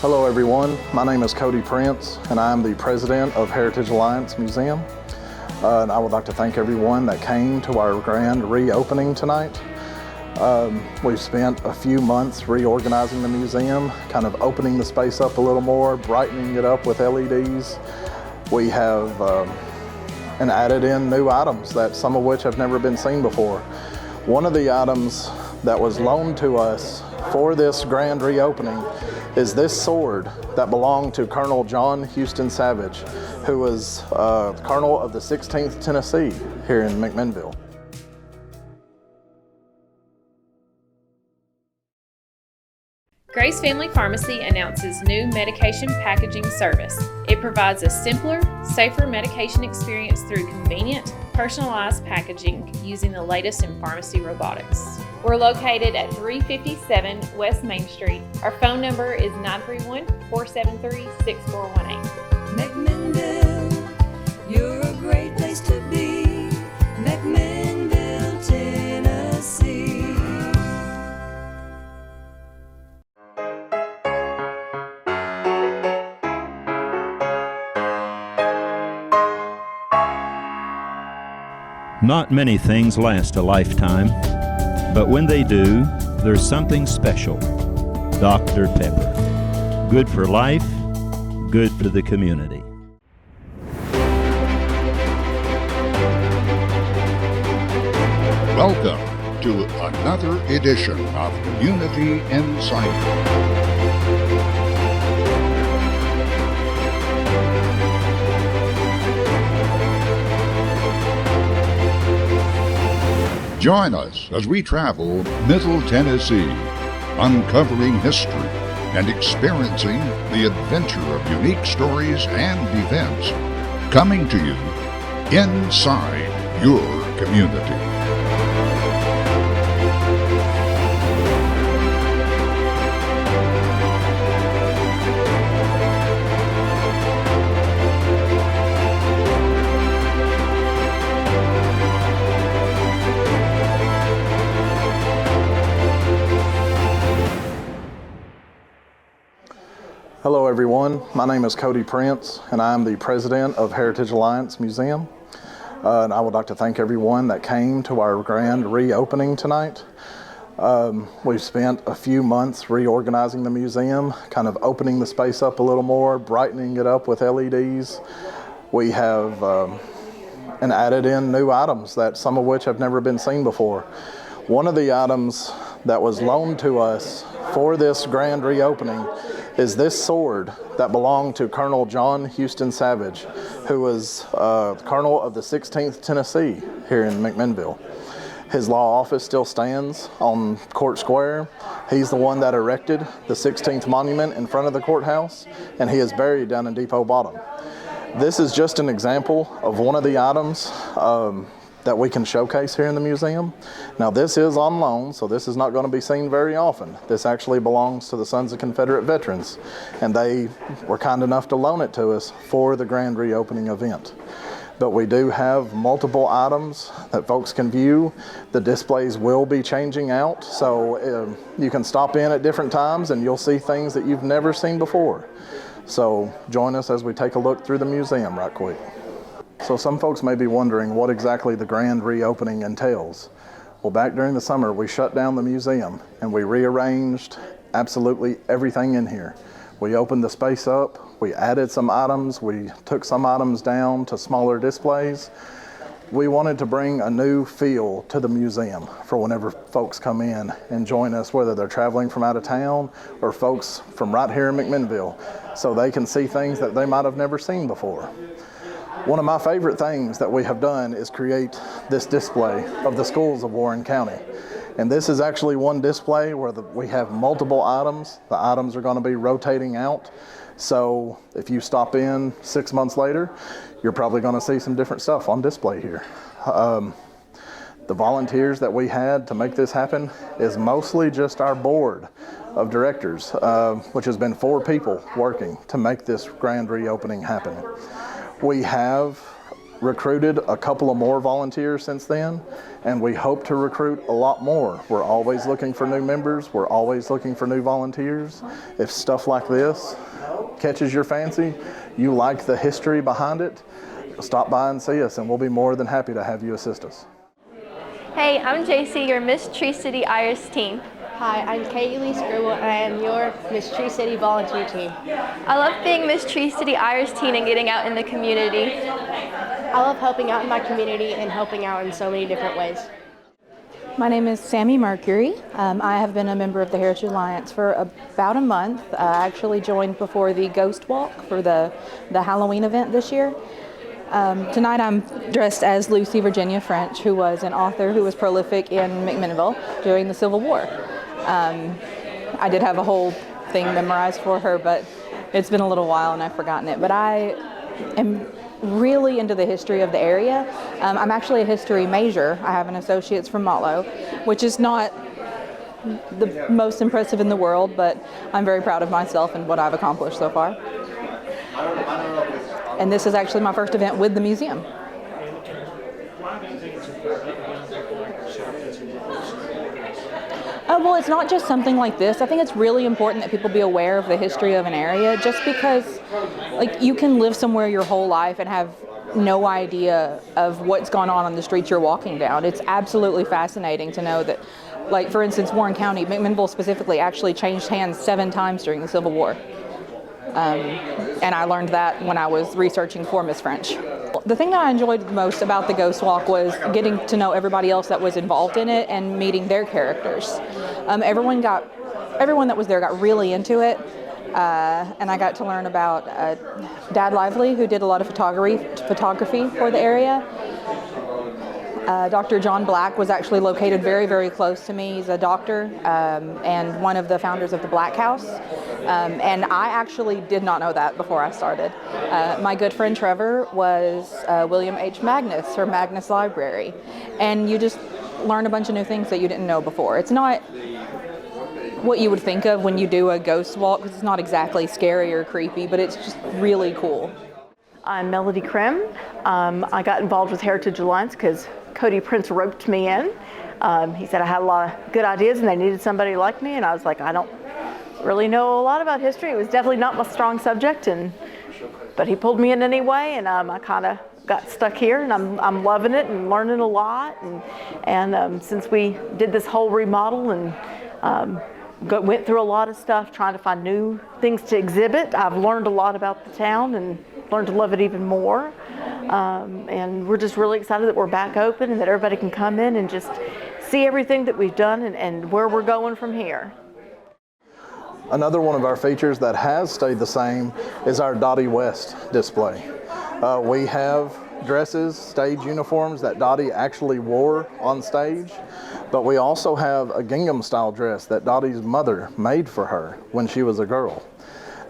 Hello everyone, my name is Cody Prince and I am the president of Heritage Alliance Museum. And I would like to thank everyone that came to our grand reopening tonight. We've spent a few months reorganizing the museum, kind of opening the space up a little more, brightening it up with LEDs. We have and added in new items, that some of which have never been seen before. One of the items that was loaned to us for this grand reopening is this sword that belonged to Colonel John Houston Savage, who was Colonel of the 16th Tennessee here in McMinnville. Grace Family Pharmacy announces new medication packaging service. It provides a simpler, safer medication experience through convenient, personalized packaging using the latest in pharmacy robotics. We're located at 357 West Main Street. Our phone number is 931-473-6418. McMinnville, you're a great place to be. McMinnville, Tennessee. Not many things last a lifetime, but when they do, there's something special. Dr. Pepper. Good for life, good for the community. Welcome to another edition of Community Insight. Join us as we travel Middle Tennessee, uncovering history and experiencing the adventure of unique stories and events coming to you inside your community. Hello everyone, my name is Cody Prince and I am the president of Heritage Alliance Museum. And I would like to thank everyone that came to our grand reopening tonight. We've spent a few months reorganizing the museum, kind of opening the space up a little more, brightening it up with LEDs. We have and added in new items, that some of which have never been seen before. One of the items that was loaned to us for this grand reopening is this sword that belonged to Colonel John Houston Savage, who was Colonel of the 16th Tennessee here in McMinnville. His law office still stands on Court Square. He's the one that erected the 16th monument in front of the courthouse, and he is buried down in Depot Bottom. This is just an example of one of the items that we can showcase here in the museum. Now this is on loan, so this is not going to be seen very often. This actually belongs to the Sons of Confederate Veterans, and they were kind enough to loan it to us for the grand reopening event. But we do have multiple items that folks can view. The displays will be changing out, so you can stop in at different times and you'll see things that you've never seen before. So join us as we take a look through the museum right quick. So some folks may be wondering what exactly the grand reopening entails. Well, back during the summer, we shut down the museum and we rearranged absolutely everything in here. We opened the space up, we added some items, we took some items down to smaller displays. We wanted to bring a new feel to the museum for whenever folks come in and join us, whether they're traveling from out of town or folks from right here in McMinnville, so they can see things that they might have never seen before. One of my favorite things that we have done is create this display of the schools of Warren County. And this is actually one display where we have multiple items. The items are going to be rotating out. So if you stop in 6 months later, you're probably going to see some different stuff on display here. The volunteers that we had to make this happen is mostly just our board of directors, which has been 4 people working to make this grand reopening happen. We have recruited a couple of more volunteers since then, and we hope to recruit a lot more. We're always looking for new members. We're always looking for new volunteers. If stuff like this catches your fancy, you like the history behind it, stop by and see us, and we'll be more than happy to have you assist us. Hey, I'm JC, your Miss Tree City Iris teen. Hi, I'm Kaylee Scribble, and I am your Miss Tree City volunteer team. I love being Miss Tree City Iris teen and getting out in the community. I love helping out in my community and helping out in so many different ways. My name is Sammy Mercury. I have been a member of the Heritage Alliance for about a month. I actually joined before the Ghost Walk for the Halloween event this year. Tonight I'm dressed as Lucy Virginia French, who was an author who was prolific in McMinnville during the Civil War. I did have a whole thing memorized for her, but it's been a little while and I've forgotten it. But I am really into the history of the area. I'm actually a history major. I have an associate's from Malo, which is not the most impressive in the world, but I'm very proud of myself and what I've accomplished so far. And this is actually my first event with the museum. Well, it's not just something like this. I think it's really important that people be aware of the history of an area, just because like you can live somewhere your whole life and have no idea of what's gone on the streets you're walking down. It's absolutely fascinating to know that, like for instance, Warren County, McMinnville specifically, actually changed hands 7 times during the Civil War. And I learned that when I was researching for Miss French. The thing that I enjoyed the most about the Ghost Walk was getting to know everybody else that was involved in it and meeting their characters. Everyone that was there got really into it, and I got to learn about Dad Lively, who did a lot of photography for the area. Dr. John Black was actually located very, very close to me. He's a doctor and one of the founders of the Black House. And I actually did not know that before I started. My good friend Trevor was William H. Magnus, or Magnus Library. And you just learn a bunch of new things that you didn't know before. It's not what you would think of when you do a ghost walk, because it's not exactly scary or creepy, but it's just really cool. I'm Melody Krim. I got involved with Heritage Alliance because Cody Prince roped me in. He said I had a lot of good ideas and they needed somebody like me, and I was like, I don't really know a lot about history. It was definitely not my strong subject, but he pulled me in anyway, and I kind of got stuck here, and I'm loving it and learning a lot. And since we did this whole remodel and went through a lot of stuff trying to find new things to exhibit, I've learned a lot about the town and learned to love it even more. And we're just really excited that we're back open and that everybody can come in and just see everything that we've done and where we're going from here. Another one of our features that has stayed the same is our Dottie West display. We have dresses, stage uniforms that Dottie actually wore on stage, but we also have a gingham style dress that Dottie's mother made for her when she was a girl.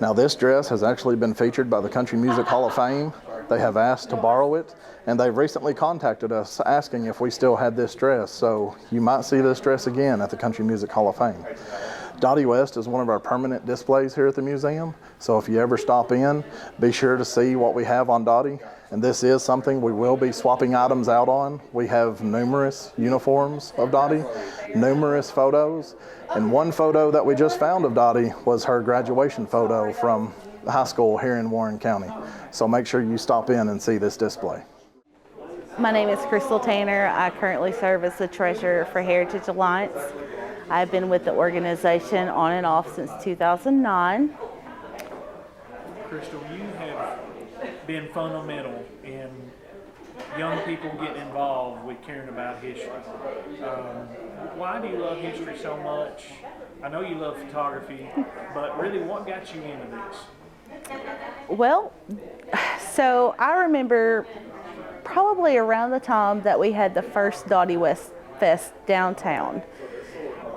Now this dress has actually been featured by the Country Music Hall of Fame. They have asked to borrow it, and they've recently contacted us asking if we still had this dress, so you might see this dress again at the Country Music Hall of Fame. Dottie West is one of our permanent displays here at the museum, so if you ever stop in, be sure to see what we have on Dottie. And this is something we will be swapping items out on. We have numerous uniforms of Dottie, numerous photos, and one photo that we just found of Dottie was her graduation photo from high school here in Warren County. So make sure you stop in and see this display. My name is Crystal Tanner. I currently serve as the treasurer for Heritage Alliance. I've been with the organization on and off since 2009. Crystal, you have been fundamental in young people getting involved with caring about history. Why do you love history so much? I know you love photography, but really what got you into this? Well, so I remember probably around the time that we had the first Dottie West Fest downtown.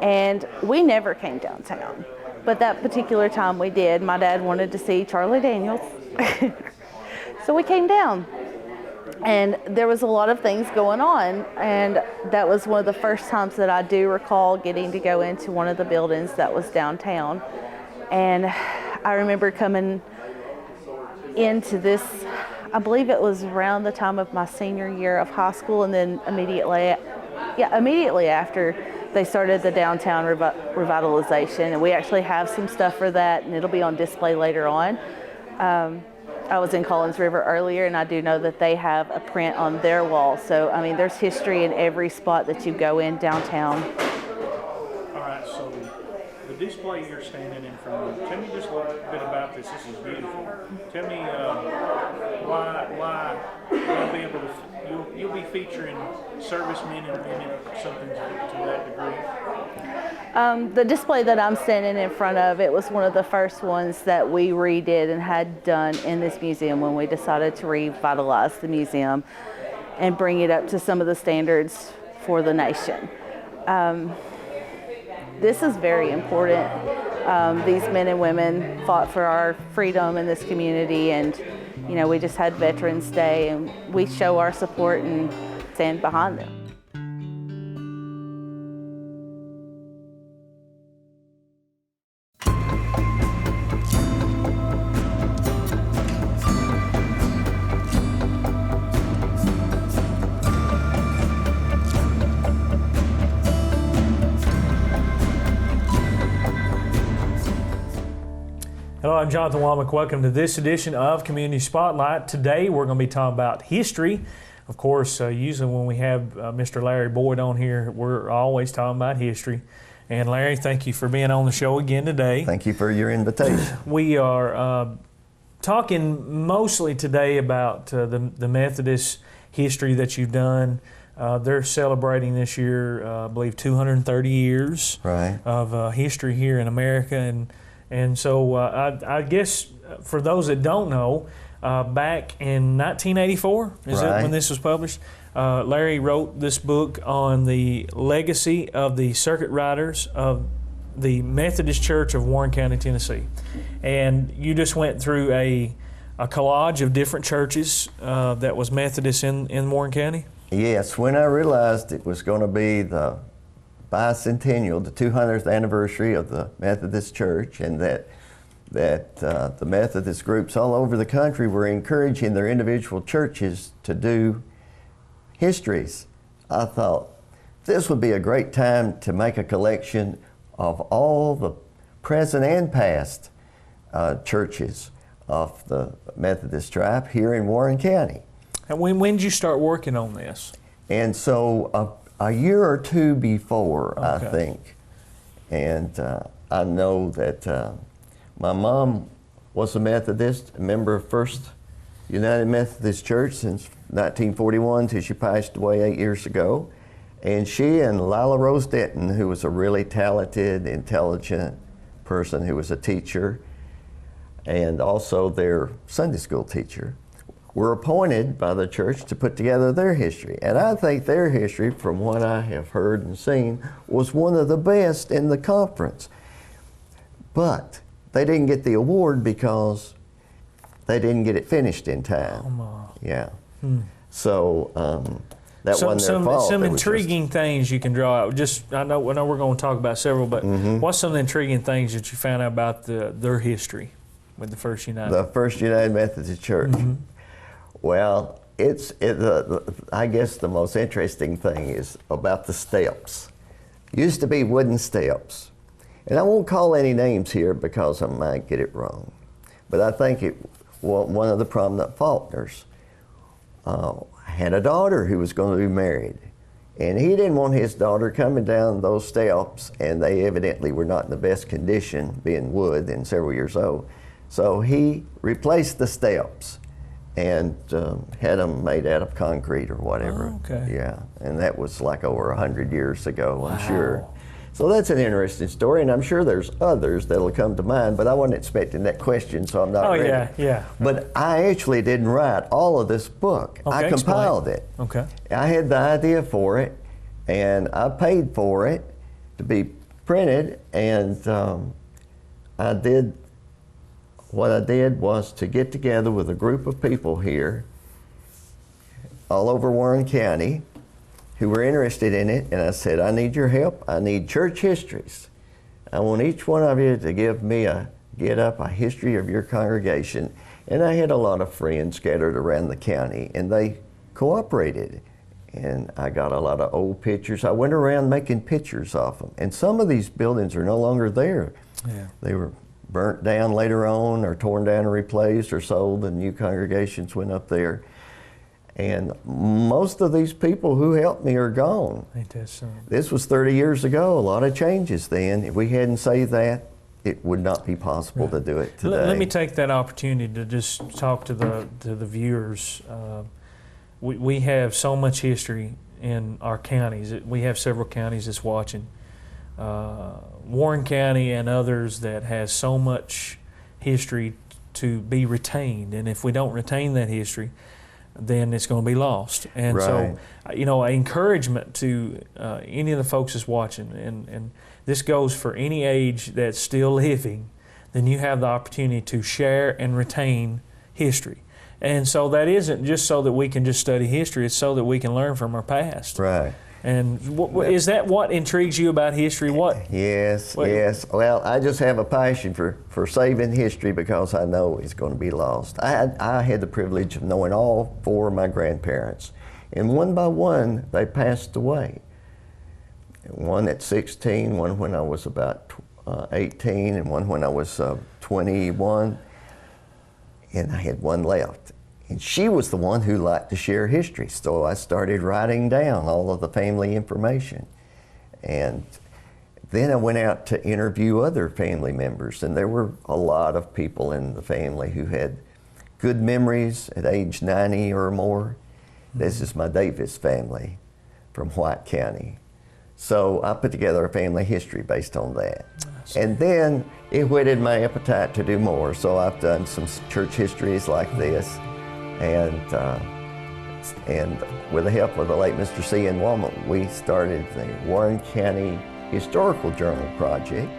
And we never came downtown, but that particular time we did. My dad wanted to see Charlie Daniels, so we came down, and there was a lot of things going on, and that was one of the first times that I do recall getting to go into one of the buildings that was downtown. And I remember coming into this, I believe it was around the time of my senior year of high school, and then immediately after they started the downtown revitalization, and we actually have some stuff for that, and it'll be on display later on. I was in Collins River earlier, and I do know that they have a print on their wall. So, I mean, there's history in every spot that you go in downtown. All right, so the display you're standing in front of, tell me just a little bit about this. This is beautiful. Tell me why you'll be able to, you'll be featuring servicemen and women, something to that degree. The display that I'm standing in front of, it was one of the first ones that we redid and had done in this museum when we decided to revitalize the museum and bring it up to some of the standards for the nation. This is very important. These men and women fought for our freedom in this community, and you know, we just had Veterans Day, and we show our support and stand behind them. Hello, I'm Jonathan Womack. Welcome to this edition of Community Spotlight. Today we're going to be talking about history. Of course, usually when we have Mr. Larry Boyd on here, we're always talking about history. And Larry, thank you for being on the show again today. Thank you for your invitation. We are talking mostly today about the Methodist history that you've done. They're celebrating this year, I believe, 230 years of history here in America. And so I guess for those that don't know, back in 1984, is it when this was published? Larry wrote this book on the legacy of the circuit riders of the Methodist Church of Warren County, Tennessee. And you just went through a collage of different churches that was Methodist in Warren County? Yes, when I realized it was going to be the bicentennial, the 200th anniversary of the Methodist Church, and that the Methodist groups all over the country were encouraging their individual churches to do histories, I thought this would be a great time to make a collection of all the present and past churches of the Methodist tribe here in Warren County. And when did you start working on this? And so a year or two before, I think. And I know that my mom was a Methodist, a member of First United Methodist Church since 1941 till she passed away 8 years ago. And she and Lila Rose Denton, who was a really talented, intelligent person who was a teacher and also their Sunday school teacher, were appointed by the church to put together their history. And I think their history, from what I have heard and seen, was one of the best in the conference. But they didn't get the award because they didn't get it finished in time. Yeah. So that wasn't their fault. Some intriguing things you can draw out. I know we're going to talk about several, but what's some of the intriguing things that you found out about their history with the First United? The First United Methodist Church. Well, I guess the most interesting thing is about the steps. Used to be wooden steps. And I won't call any names here because I might get it wrong. But I think one of the prominent Faulkners had a daughter who was going to be married. And he didn't want his daughter coming down those steps, and they evidently were not in the best condition, being wood and several years old. So he replaced the steps and had them made out of concrete or whatever. Yeah, and that was like over 100 years ago, I'm sure. So that's an interesting story, and I'm sure there's others that'll come to mind, but I wasn't expecting that question, so I'm not ready. Yeah. But I actually didn't write all of this book. I compiled it. I had the idea for it, and I paid for it to be printed, and what I did was to get together with a group of people here all over Warren County who were interested in it, and I said, I need your help. I need church histories. I want each one of you to get up a history of your congregation. And I had a lot of friends scattered around the county, and they cooperated. And I got a lot of old pictures. I went around making pictures of them. And some of these buildings are no longer there. Yeah. They were burnt down later on, or torn down and replaced, or sold, and new congregations went up there. And most of these people who helped me are gone. Ain't that something? This was 30 years ago, a lot of changes then. If we hadn't saved that, it would not be possible to do it today. Let me take that opportunity to just talk to the viewers. We have so much history in our counties. We have several counties that's watching. Warren County and others that has so much history to be retained, and if we don't retain that history, then it's going to be lost. And right. So, encouragement to any of the folks that's watching, and this goes for any age that's still living, then you have the opportunity to share and retain history. And so that isn't just so that we can just study history, it's so that we can learn from our past. Right. And is that what intrigues you about history? Yes. Well, I just have a passion for saving history because I know it's going to be lost. I had the privilege of knowing all 4 of my grandparents, and one by one they passed away. One at 16, one when I was about 18, and one when I was 21, and I had one left. And she was the one who liked to share history, so I started writing down all of the family information. And then I went out to interview other family members, and there were a lot of people in the family who had good memories at age 90 or more. This is my Davis family from White County. So I put together a family history based on that. And then it whetted my appetite to do more, so I've done some church histories like this. And with the help of the late Mr. C.N. Womack, we started the Warren County Historical Journal Project.